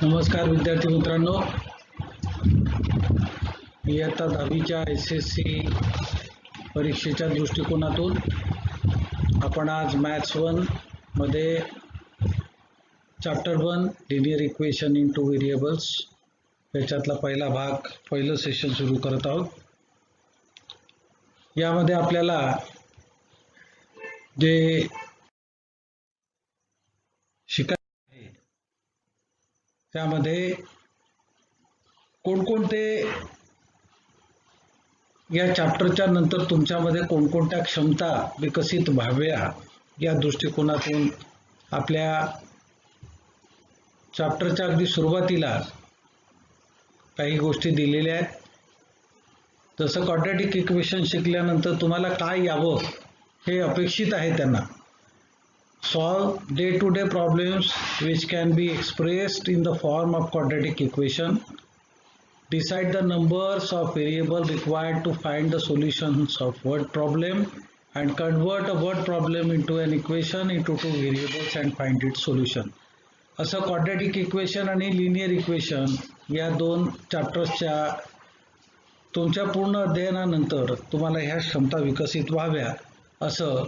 नमस्कार विद्यार्थी मित्रांनो, इयत्ता 10वीच्या SSC परीक्षेच्या दृष्टिकोनातून आपण आज मॅथ्स 1 मध्ये chapter 1 linear equation in two variables याच्यातला पहिलं सेशन सुरू करत आहोत. यामध्ये आपल्याला जे शिकायचं आहे त्यामध्ये कोणकोणते या चॅप्टरच्या नंतर तुमच्यामध्ये कोणकोणत्या क्षमता विकसित व्हाव्या या दृष्टिकोनातून आपल्या चॅप्टरच्या अगदी सुरुवातीला काही गोष्टी दिलेल्या आहेत. जसं क्वाड्रॅटिक इक्वेशन शिकल्यानंतर तुम्हाला काय यावं हे अपेक्षित आहे त्यांना. Solve day to day problems which can be expressed in the form of quadratic equation. Decide the numbers of variables required to find the solutions of word problem and convert a word problem into an equation into two variables and find its solution. असं quadratic equation आणि linear equation या दोन चॅप्टर्सच्या तुमच्या पूर्ण अध्ययनानंतर तुम्हाला ह्या क्षमता विकसित व्हाव्या असं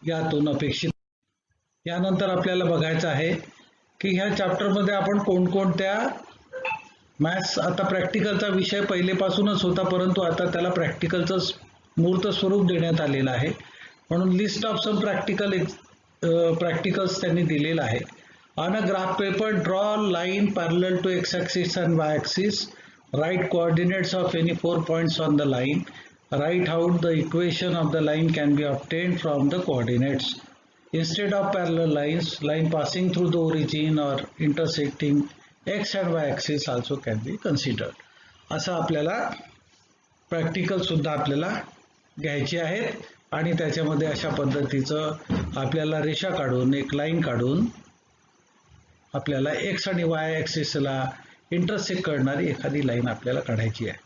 यातून अपेक्षित. यानंतर आपल्याला बघायचं आहे की ह्या चॅप्टरमध्ये आपण कोणकोणत्या मॅथ्स आता प्रॅक्टिकलचा विषय पहिलेपासूनच होता, परंतु आता त्याला प्रॅक्टिकलचं मूर्त स्वरूप देण्यात आलेलं आहे. म्हणून लिस्ट ऑफ सम प्रॅक्टिकल्स त्यांनी दिलेलं आहे. On a graph paper draw line parallel to X axis and Y axis. Write coordinates of any 4 points on the line. Write out the equation of the line can be obtained from the coordinates. Instead of parallel lines, line passing through the origin or intersecting x and y axis also can be considered. असं आपल्याला practical सुद्धा आपल्याला घ्यायची आहेत आणि त्याच्यामध्ये अशा पद्धतीचं आपल्याला रेषा काढून एक लाईन काढून आपल्याला x आणि y ॲक्सिसला इंटरसेक्ट करणारी एखादी लाईन आपल्याला काढायची आहे.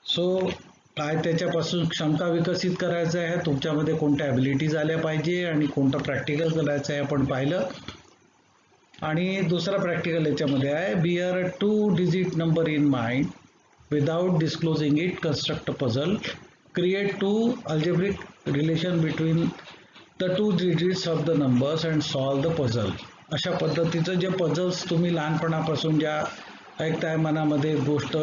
सो काय त्याच्यापासून क्षमता विकसित करायचं आहे, तुमच्यामध्ये कोणत्या ॲबिलिटीज आल्या पाहिजे आणि कोणतं प्रॅक्टिकल करायचं आहे आपण पाहिलं. आणि दुसरा प्रॅक्टिकल याच्यामध्ये आहे bear a 2 digit number in mind without disclosing it. Construct a puzzle. Create 2 algebraic relation between the 2 digits of the numbers and solve the puzzle. अशा पद्धतीचं जे पझल्स तुम्ही लहानपणापासून ज्या ऐकताय मनामध्ये गोष्ट,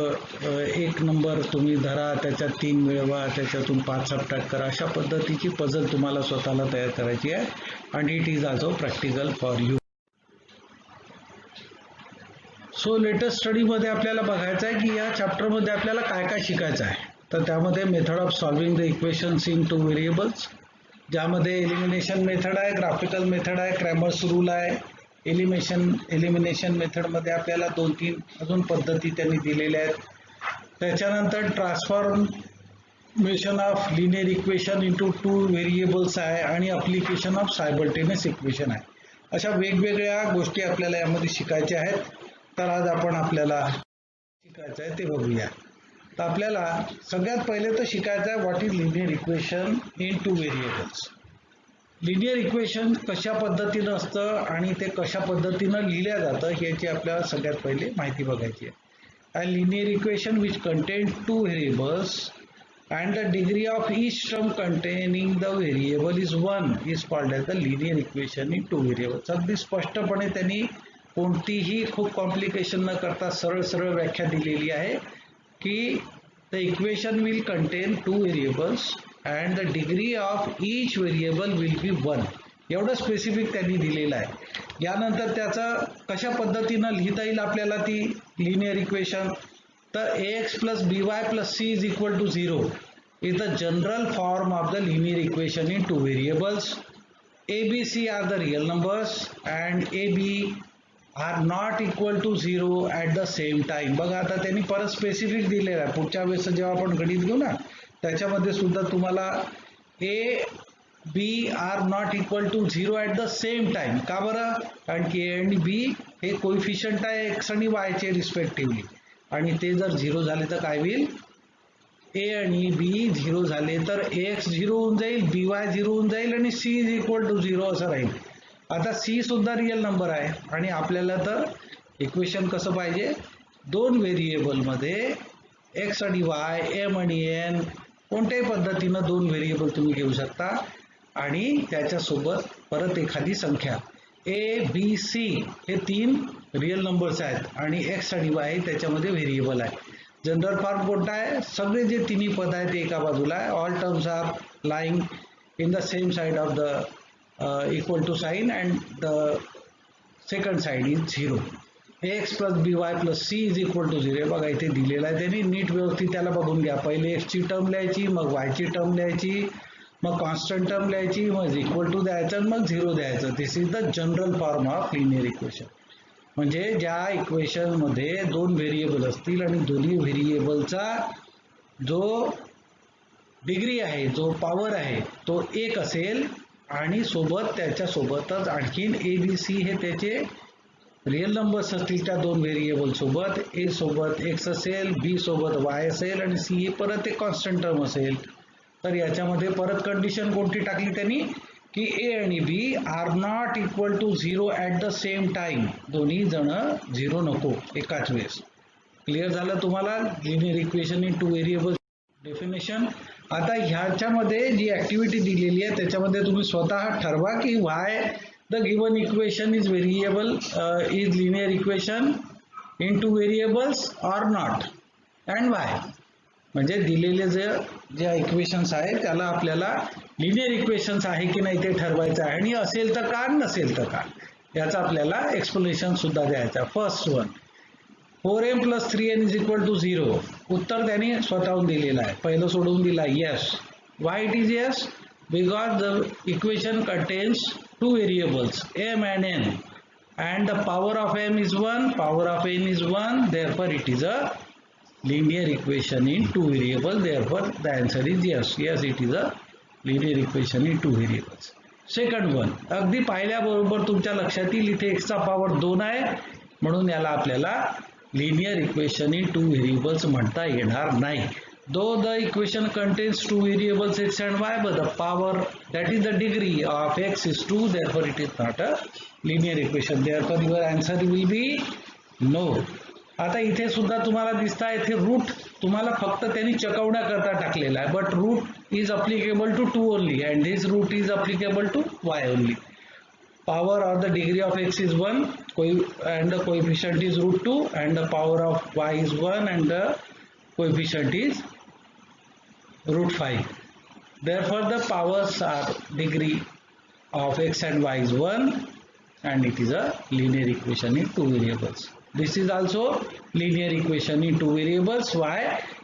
एक नंबर तुम्ही धरा, त्याच्यात 3 मिळवा, त्याच्यातून 5 सबट्रॅक्ट करा, अशा पद्धतीची पझल तुम्हाला स्वतःला तयार करायची आहे आणि it is also practical for you. So latest स्टडीमध्ये आपल्याला बघायचं आहे की या चॅप्टरमध्ये आपल्याला काय काय शिकायचं आहे. तर त्यामध्ये method of solving the equations in two variables, ज्यामध्ये एलिमिनेशन मेथड आहे, ग्राफिकल मेथड आहे, क्रॅमर्स रूल आहे. एलिमिनेशन मेथडमध्ये आपल्याला 2-3 अजून पद्धती त्यांनी दिलेल्या आहेत. त्याच्यानंतर transformation of linear equation into 2 variables आहे आणि अप्लिकेशन ऑफ सायमल्टेनियस इक्वेशन आहे. अशा वेगवेगळ्या गोष्टी आपल्याला यामध्ये शिकायच्या आहेत. तर आज आपण आपल्याला शिकायचं आहे ते बघूया. तर आपल्याला सगळ्यात पहिले तर शिकायचं आहे what is linear equation in two variables. Linear equation कशा पद्धतीनं असतं आणि ते कशा पद्धतीनं लिहिल्या जातं याची आपल्याला सगळ्यात पहिले माहिती बघायची आहे. A linear equation which contain 2 variables and the degree of each term containing the variable is 1 is called as the linear equation in 2 variables. अगदी स्पष्टपणे त्यांनी कोणतीही खूप कॉम्प्लिकेशन न करता सरळ व्याख्या दिलेली आहे की the equation will content 2 variables and the degree of each variable will be 1. एवढं स्पेसिफिक त्यांनी दिलेलं आहे. यानंतर त्याचं कशा पद्धतीनं लिहिता येईल आपल्याला ती लिनियर इक्वेशन. तर ax plus by plus c is equal to 0 is the general form of the linear equation in 2 variables. a, b, c are the real numbers and a, b are not equal to 0 at the same time. बघा आता त्यांनी परत specific दिलेलं आहे. पुढच्या वेळेस जेव्हा आपण गणित घेऊ ना त्याच्यामध्ये सुद्धा तुम्हाला A B are not equal to 0 at the same time. का बरं? कारण की ए आणि बी हे कोइफिशियंट आहे एक्स आणि वायचे रिस्पेक्टिव्हली, आणि ते जर 0 झाले तर काय होईल, ए आणि बी 0 झाले तर एक्स 0 होऊन जाईल, बी वाय 0 होऊन जाईल आणि सी इज इक्वल टू 0 असं राहील. आता सी सुद्धा रिअल नंबर आहे आणि आपल्याला तर इक्वेशन कसं पाहिजे, दोन व्हेरिएबलमध्ये एक्स आणि वाय, एम आणि एन, कोणत्याही पद्धतीनं दोन व्हेरिएबल तुम्ही घेऊ शकता आणि त्याच्यासोबत परत एखादी संख्या ए बी सी हे तीन रिअल नंबर्स आहेत आणि एक्स आणि वाय त्याच्यामध्ये व्हेरिएबल आहे. जनरल फॉर्म कोणता आहे, सगळे जे तिन्ही पद आहेत ते एका बाजूला आहे. All terms are lying in the same side of the equal to sign and the second side is zero. X plus B Y plus C is equal to zero. बघा इथे दिलेलं आहे, त्यांनी नीट व्यवस्थित त्याला बघून घ्या. पहिले एक्सची टर्म लिहायची, मग वायची टर्म लिहायची, मग कॉन्स्टंट टर्म लिहायची, मग इक्वल टू द्यायचं, मग झिरो द्यायचं. This is the general form of linear equation. म्हणजे ज्या इक्वेशनमध्ये दोन व्हेरिएबल असतील आणि दोन्ही व्हेरिएबलचा जो डिग्री आहे, जो पॉवर आहे तो एक असेल आणि सोबत त्याच्यासोबतच आणखीन ए बी सी हे त्याचे रिअल नंबर्स असतील त्या दोन व्हेरिएबल सोबत. ए सोबत एक्स असेल, बी सोबत वाय असेल आणि सी हे परत एक कॉन्स्टंट टर्म असेल. तर याच्यामध्ये परत कंडिशन कोणती टाकली त्यांनी की ए आणि B are not equal to zero at the same time. दोन्ही जण झिरो नको एकाच वेळेस. क्लिअर झालं तुम्हाला linear equation in two variable definition. आता ह्याच्यामध्ये जी ऍक्टिव्हिटी दिलेली आहे त्याच्यामध्ये तुम्ही स्वतः ठरवा की why the given equation is variable is linear equation in two variables or not and Y. म्हणजे दिलेले जे इक्वेशन्स आहे त्याला आपल्याला लिनियर इक्वेशन्स आहे की नाही ते ठरवायचं आहे आणि असेल तर का, नसेल तर का, याचा आपल्याला एक्सप्लेनेशन सुद्धा द्यायचा. First one 4m + 3n is equal to 0. उत्तर त्यांनी स्वतःहून दिलेलं आहे. पहिलं सोडवून दिला yes. Why it is yes, because the equation contains two variables m and n and the power of m is 1, power of n is 1, therefore it is a linear equation in two variables. Therefore the answer is yes. Yes, it is a linear equation in two variables. Second one अगदी पाहिल्याबरोबर तुमच्या लक्षात येईल इथे x चा power 2 आहे म्हणून याला आपल्याला linear equation in two variables म्हणता येणार नाही. Though the equation contains two variables x and y, but the power, that is the degree of x is 2, therefore it is not a linear equation. Therefore your answer will be no. आता इथे सुद्धा तुम्हाला दिसता इथे route तुम्हाला फक्त त्यांनी चकवण्याकरता टाकलेला आहे. But root is applicable to 2 only and this root is applicable to y only. Power or the degree of x is 1 and the coefficient is √2 and the power of y is 1 and the coefficient is √5. Therefore the powers are degree of x and y is 1 and it is a linear equation in two variables. This is also linear equation in two variables. Why?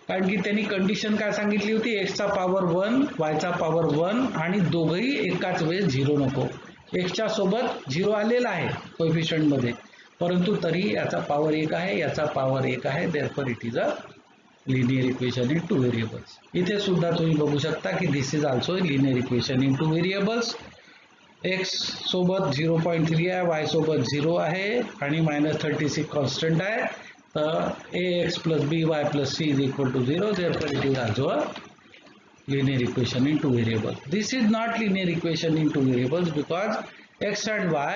कारण की त्यांनी condition काय सांगितली होती, x चा power 1 y चा power 1 आणि दोघही एकाच वेळेस 0 नको. एक्सच्या सोबत 0 आलेला आहे कोएफिशियंट मध्ये परंतु तरी याचा पॉवर 1 आहे, याचा पॉवर 1 आहे. Therefore it is a linear equation in two variables. इथे सुद्धा तुम्ही बघू शकता की this is also linear equation in two variables. X सोबत 0.3 आहे, वाय सोबत 0 आहे आणि -36 कॉन्स्टंट आहे. तर ax + by + c is equal to 0. Therefore it is also a linear equation in two variables. This is not linear equation in two variables because x and y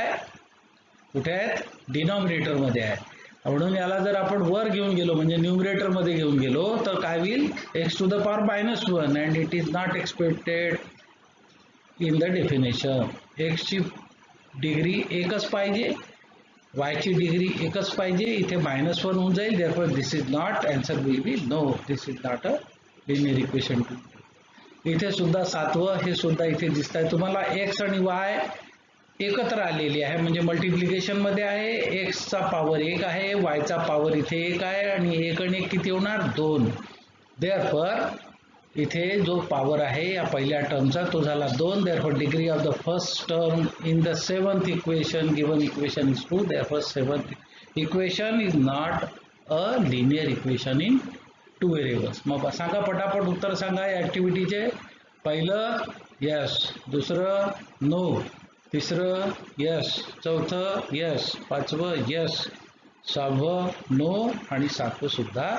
कुठे आहेत, denominator मध्ये आहे. म्हणून याला जर आपण वर घेऊन गेलो म्हणजे न्यूमरेटर मध्ये घेऊन गेलो तर काय होईल, x⁻⁻1 and it is not expected in the definition. x ची डिग्री एकच पाहिजे, y ची डिग्री एकच पाहिजे. इथे -1 होऊन जाईल. therefore this is not, answer will be no. This is not a linear equation. इथे सुद्धा सातवं हे सुद्धा इथे दिसत आहे तुम्हाला. एक्स आणि वाय एकत्र आलेली आहे म्हणजे मल्टिप्लिकेशन मध्ये आहे. एक्स चा पॉवर 1 आहे, वाय चा पॉवर इथे 1 आहे आणि 1 आणि 1 किती होणार 2. देअरफॉर इथे जो पॉवर आहे या पहिल्या टर्मचा तो झाला 2. Therefore degree of the first term in the seventh equation given equation is 2. Therefore seventh equation is not a linear equation in two variables. मग सांगा पटापट उत्तर सांगा या ऍक्टिव्हिटीचे. पहिलं यस, दुसरं नो, तिसरं यस, चौथं यस, पाचवं यस, सहावं नो आणि सातवं सुद्धा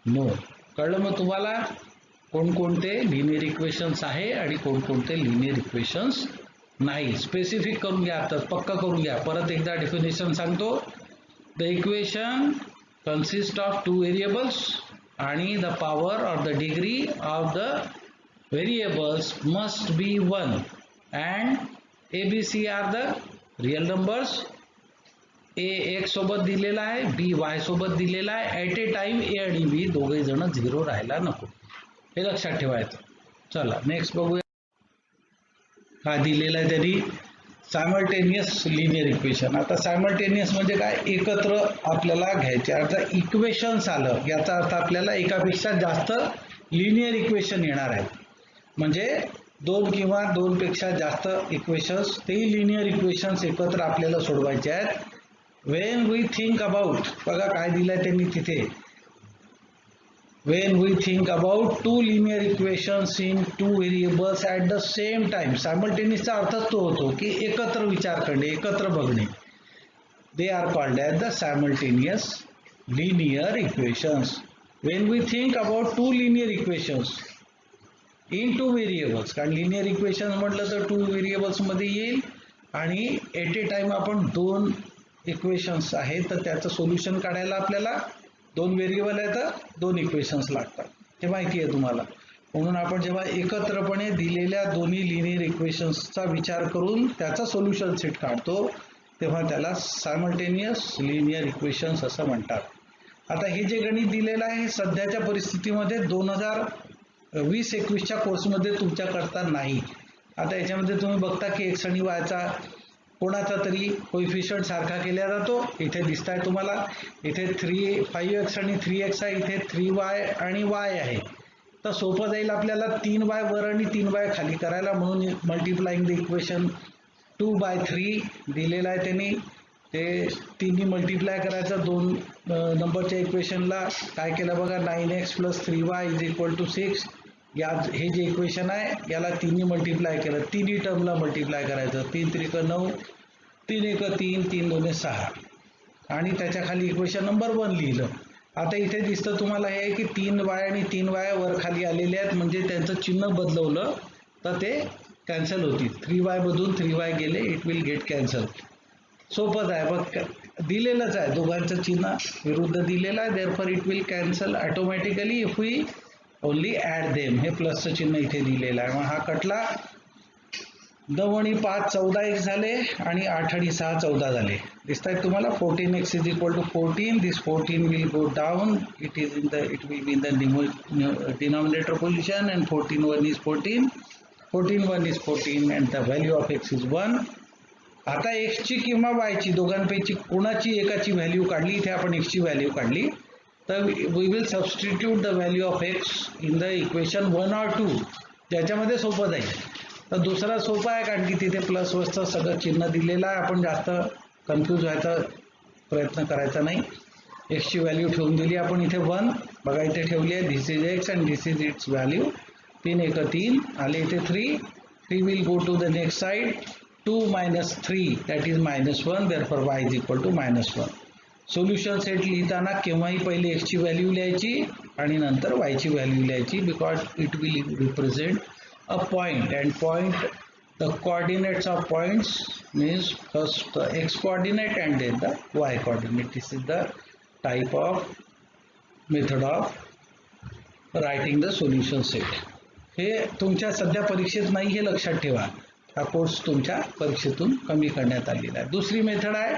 नो. कळलं मग तुम्हाला कोणकोणते लिनियर इक्वेशन्स आहे आणि कोणकोणते लिनियर इक्वेशन्स नाही, स्पेसिफिक करून घ्या, आता पक्का करून घ्या. परत एकदा डेफिनेशन सांगतो. The equation consist of two variables आणि the power or the degree of the variables must be 1 and ABC are the real numbers. A x सोबत दिलेला आहे, बी वाय सोबत दिलेला आहे. ॲट ए टाइम ए आणि बी दोघे जण 0 राहायला नको, हे लक्षात ठेवायचं. चला नेक्स्ट बघूया. हा दिलेला आहे त्यांनी सायमल्टेनियस लिनियर इक्वेशन. आता सायमल्टेनियस म्हणजे काय, एकत्र आपल्याला घ्यायचे. आता इक्वेशन्स आलं याचा अर्थ आपल्याला एकापेक्षा जास्त लिनियर इक्वेशन येणार आहे. म्हणजे 2 किंवा 2 पेक्षा जास्त इक्वेशन्स, तेही लिनियर इक्वेशन्स एकत्र आपल्याला सोडवायचे आहेत. वेन वी थिंक अबाउट, बघा काय दिलंय त्यांनी तिथे, when we think about two linear equations in two variables at the same time. Simultaneous चा अर्थच तो होतो की एकत्र विचार करणे, एकत्र बघणे. They are called as the simultaneous linear equations. When we think about two linear equations in two variables, कारण linear equations म्हटलं तर 2 variables मध्ये येईल आणि at a time आपण 2 equations आहेत तर त्याचं सोल्युशन काढायला आपल्याला 2 व्हेरिएबल आहेत तर 2 इक्वेशन्स लागतात, हे माहिती आहे तुम्हाला. म्हणून आपण जेव्हा एकत्रपणे दिलेल्या दोन्ही लिनियर इक्वेशन्सचा विचार करून त्याचा सोल्युशन सेट काढतो तेव्हा त्याला सायमल्टेनियस लिनियर इक्वेशन्स असं म्हणतात. आता हे जे गणित दिलेलं आहे सध्याच्या परिस्थितीमध्ये 2020-21च्या कोर्समध्ये तुमच्याकरता नाही. आता याच्यामध्ये तुम्ही बघता की एक्स आणि वायचा कोणाचा तरी कोइफिशियंट सारखा केला जातो. इथे दिसत आहे तुम्हाला, इथे 5x आणि 3x आहे, इथे 3y आणि y आहे. तर सोपं जाईल आपल्याला 3y वर आणि 3y खाली करायला. म्हणून मल्टिप्लाइंग द इक्वेशन 2/3 दिलेलं आहे त्यांनी, ते 3नी मल्टिप्लाय करायचं 2 नंबरच्या इक्वेशनला. काय केलं बघा, 9x + 3y = 6. हे जे इक्वेशन आहे याला 3नी मल्टिप्लाय केलं, तिन्ही टर्मला मल्टिप्लाय करायचं. 3 त्रिक 9, 3 एक 3, 3 दोन्ही 6 आणि त्याच्या खाली इक्वेशन नंबर 1 लिहिलं. आता इथे दिसतं तुम्हाला हे की 3y आणि 3y वर खाली आलेले आहेत, म्हणजे त्यांचं चिन्ह बदलवलं तर ते कॅन्सल होतील. 3y मधून 3y गेले, इट विल गेट कॅन्सल. सोपंच आहे, बघ दिलेलंच आहे, दोघांचं चिन्ह विरुद्ध दिलेलं आहे. Therefore it will cancel automatically if we only add them. हे प्लसचं चिन्ह इथे दिलेलं आहे. मग हा कटला. 9 आणि 5 14x झाले आणि 8 आणि 6 14 झाले. दिसत आहेत तुम्हाला. 14x = 14. This 14 will go down, it will be in the denominator position and 14 1 is 14, 14 1 is 14 and the value of x is 1. आता x ची किंवा y ची दोघांपैकी कोणाची एकाची व्हॅल्यू काढली, इथे आपण x ची व्हॅल्यू काढली, तर we will substitute the value of x in the equation 1 or 2. ज्याच्यामध्ये सोपं जाईल. तर दुसरा सोपा आहे कारण की तिथे प्लस वरचं सगळं चिन्ह दिलेलं आहे. आपण जास्त कन्फ्यूज व्हायचा प्रयत्न करायचा नाही. x ची व्हॅल्यू ठेवून दिली आपण इथे 1, बघा इथे ठेवली आहे. This is x and this is its value. 3 एक 3 आले इथे 3 will go to the next side. 2 - 3 that is -1, therefore y = -1. Solution set लिहिताना केव्हाही पहिले x ची व्हॅल्यू लिहायची आणि नंतर y ची व्हॅल्यू लिहायची, because it will represent a point and point the coordinates of points means first the x coordinate and then the y coordinate. This is the type of method of writing the solution set. हे तुमच्या सध्या परीक्षेत नाही, हे लक्षात ठेवा. हा course तुमच्या परीक्षेतून कमी करण्यात आलेला आहे. दुसरी मेथड आहे,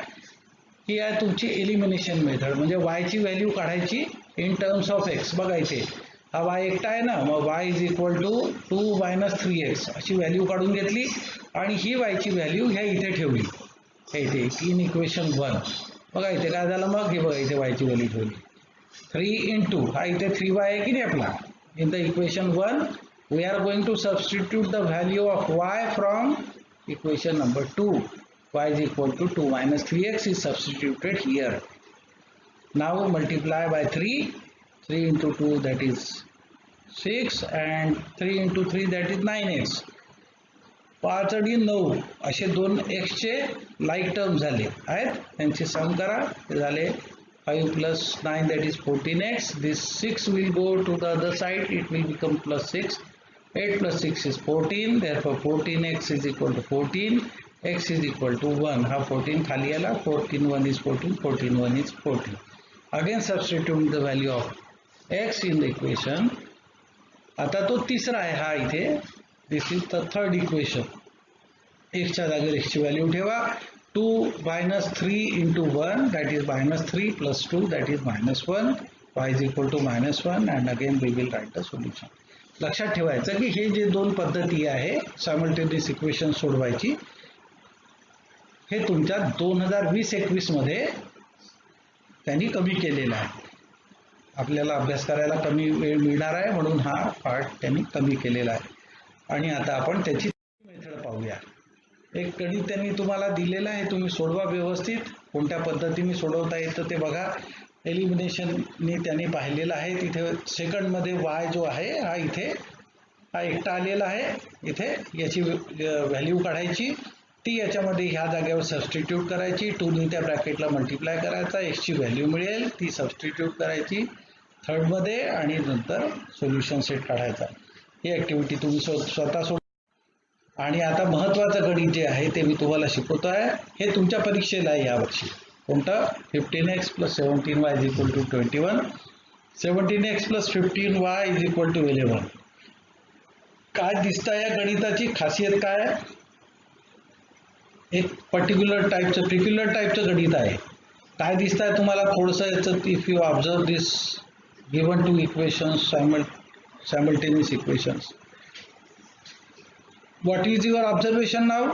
ही आहे तुमची एलिमिनेशन मेथड. म्हणजे y ची व्हॅल्यू काढायची इन टर्म्स ऑफ x. बघा इथे हा y एकटा आहे ना, मग y = 2 - 3x अशी व्हॅल्यू काढून घेतली आणि ही y ची व्हॅल्यू ह्या इथे ठेवली. हे इथे इन इक्वेशन 1 बघा इथे काय झालं, मग हे बघा इथे y ची व्हॅल्यू ठेवली. 3 × हा इथे 3y आहे की नाही आपला. In the equation 1 we are going to substitute the value of y from equation number 2. y = 2 - 3x is substituted here. Now multiply by 3. 3 × 2 that is 6 and 3 × 3 that is 9x. 5 आणि 9 असे 2 x चे like term झाले आहेत, त्यांचे सम करा. ते झाले 5 + 9 that is 14x. This 6 will go to the other side, it will become +6. 8 plus 6 is 14, therefore 14x is equal to 14, x is equal to 1. हा 14 खाली आला, 14 1 is 14, 14 1 is 14. Again substitute the value of x in the equation. आता तो तिसरा आहे हा इथे. This is the third equation. x च्या जागेवर x ची व्हॅल्यू ठेवा. 2 minus 3 into 1, that is minus 3 plus 2, that is minus 1. y is equal to minus 1 and again we will write the solution. लक्षात ठेवायचं की हे जे दोन पद्धती आहे सायमल्टेनियस इक्वेशन सोडवायची, हे तुमच्या 2020-21 मध्ये त्यांनी कमी केलेलं आहे. आपल्याला अभ्यास करायला कमी वेळ मिळणार आहे म्हणून हा पार्ट त्यांनी कमी केलेला आहे. आणि आता आपण त्याची मेथड पाहूया. एक गणित त्यांनी तुम्हाला दिलेलं आहे, तुम्ही सोडवा व्यवस्थित. कोणत्या पद्धतीने सोडवता येतं ते बघा. एलिमिनेशनने त्यांनी पाहिलेलं आहे. तिथे सेकंडमध्ये y जो आहे हा इथे हा एकटा आलेला आहे. इथे याची व्हॅल्यू काढायची, ती याच्यामध्ये ह्या जागेवर सबस्टिट्यूट करायची. 2 ने त्या ब्रॅकेटला मल्टिप्लाय करायचा, x ची व्हॅल्यू मिळेल ती सबस्टिट्यूट करायची थर्डमध्ये आणि नंतर सोल्युशन सेट काढायचा. ही ॲक्टिव्हिटी तुम्ही स्वतः सोड. आणि आता महत्त्वाचं गणित जे आहे ते मी तुम्हाला शिकवतो आहे. हे तुमच्या परीक्षेला आहे यावर्षी. कोणतं? 15x plus 17y is equal to 21. 17x plus 15y is equal to 11. काय दिसतं या गणिताची खासियत काय आहे? एक पर्टिक्युलर टाईपचं पेक्युलर टाईपचं गणित आहे. काय दिसत आहे तुम्हाला थोडंसं याचं? If you observe this given two equations, simultaneous equations, what is your observation नाव?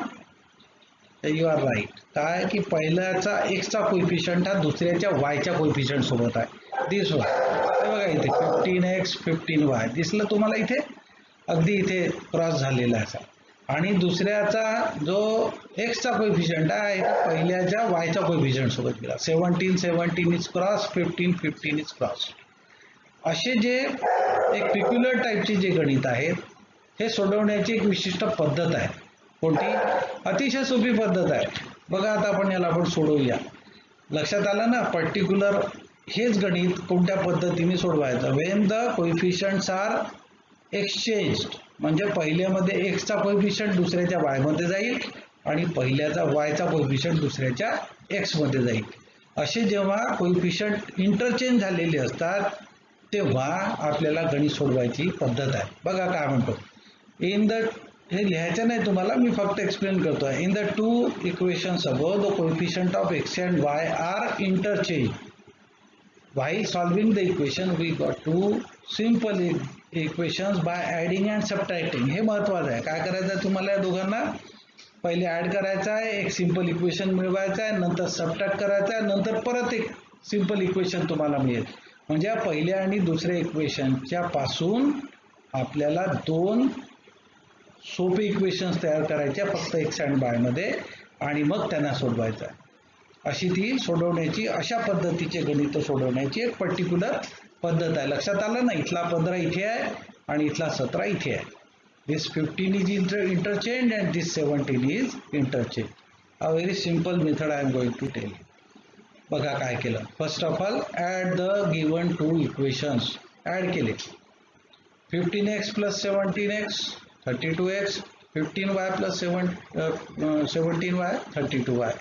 You are right. काय की पहिल्याचा एक्सचा कोइफिशियंट हा दुसऱ्याच्या वायच्या कोइफिशियंट सोबत आहे. दिस वन हे बघा इथे 15x 15y दिसलं तुम्हाला इथे, अगदी इथे क्रॉस झालेला असा. आणि दुसऱ्याचा जो एक्सचा कोइफिशियंट आहे पहिल्याच्या वायच्या कोइफिशियंट सोबत गेला. 17 17 इज क्रॉस, 15 15 इज क्रॉस. असे जे एक पेक्युलर टाईपचे जे गणित आहेत हे सोडवण्याची एक विशिष्ट पद्धत आहे. कोणती? अतिशय सोपी पद्धत आहे. बघा आता आपण याला सोडवूया. लक्षात आलं ना? पर्टिक्युलर हेच गणित कोणत्या पद्धतीने सोडवायचं? When the coefficients are exchanged, म्हणजे पहिल्यामध्ये एक्सचा कोइफिशियंट दुसऱ्याच्या वाय मध्ये जाईल आणि पहिल्याचा वायचा कोइफिशियंट दुसऱ्याच्या एक्स मध्ये जाईल. असे जेव्हा कोइफिशियंट इंटरचेंज झालेले असतात तेव्हा आपल्याला गणित सोडवायची पद्धत आहे. बघा काय म्हणतो. इन द, हे लिहायचं नाही तुम्हाला, मी फक्त एक्सप्लेन करतोय. In the two equations above the coefficient of x and y are interchange. While solving the equation we got two simple equations by adding and subtracting. हे महत्त्वाचं आहे. काय करायचं आहे तुम्हाला या दोघांना? पहिले ऍड करायचं आहे, एक सिंपल इक्वेशन मिळवायचं आहे, नंतर सबट्रॅक्ट करायचं आहे, नंतर परत एक सिंपल इक्वेशन तुम्हाला मिळेल. म्हणजे पहिल्या आणि दुसऱ्या इक्वेशनच्या पासून आपल्याला दोन सोपे इक्वेशन्स तयार करायचे फक्त एक्स अँड वाय मध्ये आणि मग त्यांना सोडवायचं आहे. अशी ती सोडवण्याची, अशा पद्धतीचे गणित सोडवण्याची एक पर्टिक्युलर पद्धत आहे. लक्षात आलं ना? इथला 15 इथे आहे आणि इथला 17 इथे आहे. This 15 is interchange and this 17 is interchange. A very simple method I am going to tell you. बघा काय केलं. First of all add the given two equations. Add केले. 15x plus 17x 32x, 15y plus 17y 32y,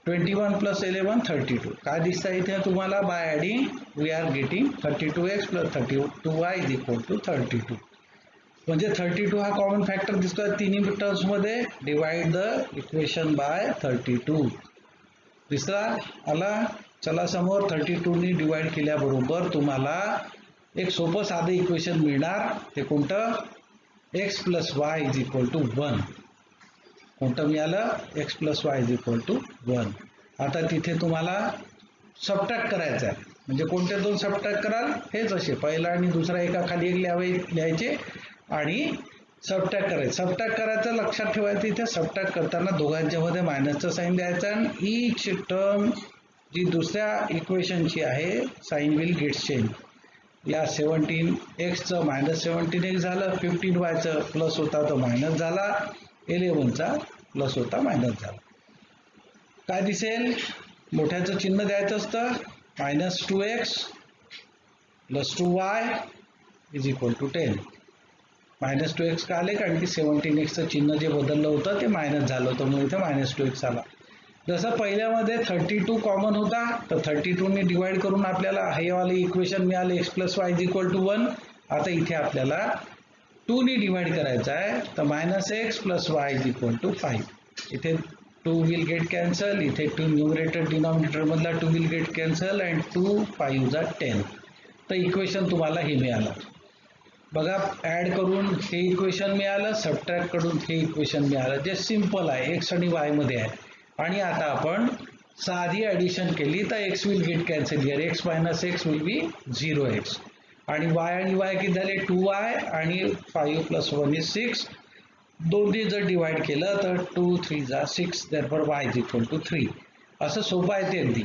21 plus 11 32. काय दिसतं इथे तुम्हाला? By adding we are getting 32x plus 32y is equal to 32. म्हणजे 32 हा कॉमन फॅक्टर दिसतोय तिन्ही terms मध्ये. Divide the equation by 32. दिसला आला? चला समोर 32 ने डिवाइड केल्याबरोबर तुम्हाला एक सोपं साधं इक्वेशन मिळणार. ते कोणतं? x plus y is equal to 1. कोणतं मिळालं? x plus y is equal to 1. आता तिथे तुम्हाला सबट्रॅक्ट करायचं आहे. म्हणजे कोणते दोन सबट्रॅक्ट कराल? हेच असे पहिला आणि दुसरा एका खाली एक लिहायचे आणि सबट्रॅक्ट करायचं. सबट्रॅक्ट करायचं लक्षात ठेवायचं. इथे सबट्रॅक्ट करताना दोघांच्या मध्ये मायनसचं साईन द्यायचं आणि ईच टर्म जी दुसऱ्या इक्वेशनची आहे साईन विल गेट चेंज. या 17x मायनस 17x झालं, 15y प्लस होता तो मायनस झाला, 11चा प्लस होता मायनस झाला. काय दिसेल? मोठ्याचं चिन्ह द्यायचं असतं. -2x plus 2y is equal to 10. -2x का आले कारण की 17x चिन्ह जे बदललं होतं ते मायनस झालं होतं म्हणून इथे -2x आला. जसं पहिल्यामध्ये 32 कॉमन होता तर 32 ने डिवाइड करून आपल्याला हे वाले इक्वेशन मिळाले x + y = 1. आता इथे आपल्याला 2 ने डिवाइड करायचं आहे तर -x + y = 5. इथे 2 विल गेट कॅन्सल, इथे 2 न्यूमरेटर डिनॉमिनेटर मधला 2 विल गेट कॅन्सल अँड 2 5 = 10. तर इक्वेशन तुम्हाला हे मिळालं. बघा ऍड करून हे इक्वेशन मिळालं, सबट्रॅक्ट करून हे इक्वेशन मिळालं जे सिंपल आहे, x आणि y मध्ये आहे. आणि आता आपण साधी ॲडिशन केली तर x will get cancel here, x - x will be 0x आणि y आणि y किती झाले 2y आणि 5 + 1 is 6. दोन्ही जर डिवाइड केलं तर 2 3 = 6, therefore y = 3. असं सोपं आहे ते अगदी.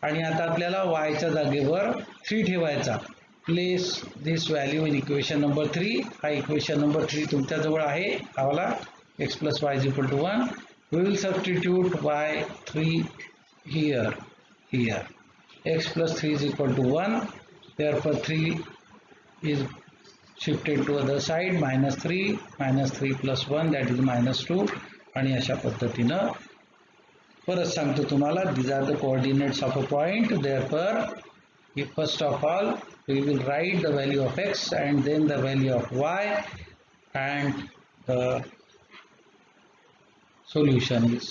आणि आता आपल्याला y च्या जागेवर 3 ठेवायचा. Place this value in equation number 3. हा इक्वेशन नंबर 3 तुमच्याजवळ आहे हा वाला x + y = 1. We will substitute y3 here. X + 3 = 1. Therefore 3 is shifted to other side, -3 + 1 that is -2. आणि अशा पद्धतीनं परत सांगतो तुम्हाला, these are the coordinates of a point. Therefore first of all we will write the value of x and then the value of y and the solution is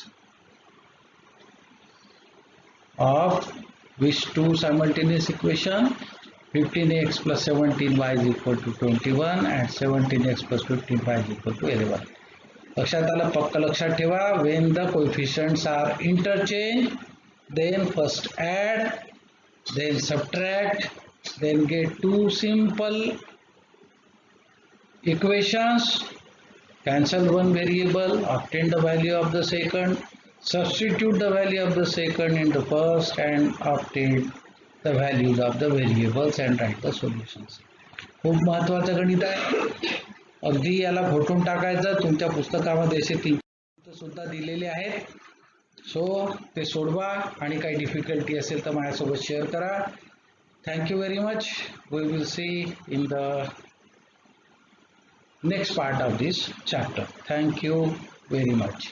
of which two simultaneous equation, 15x + 17y = 21 and 17x + 15y = 11. लक्षात आलं? पक्क लक्षात ठेवा, when the coefficients are interchanged then first add, then subtract, then get two simple equations, cancel one variable, obtain the value of the second, substitute the value of the second in the first and obtain the values of the variables and write the solutions. खूप महत्त्वाचं गणित आहे. अगदी याला फोटून टाकायचं. तुमच्या पुस्तकामध्ये असे 3 सुद्धा दिलेले आहेत. सो ते सोडवा आणि काही डिफिकल्टी असेल तर माझ्यासोबत शेअर करा. Thank you very much. We will see in the next part of this chapter. Thank you very much.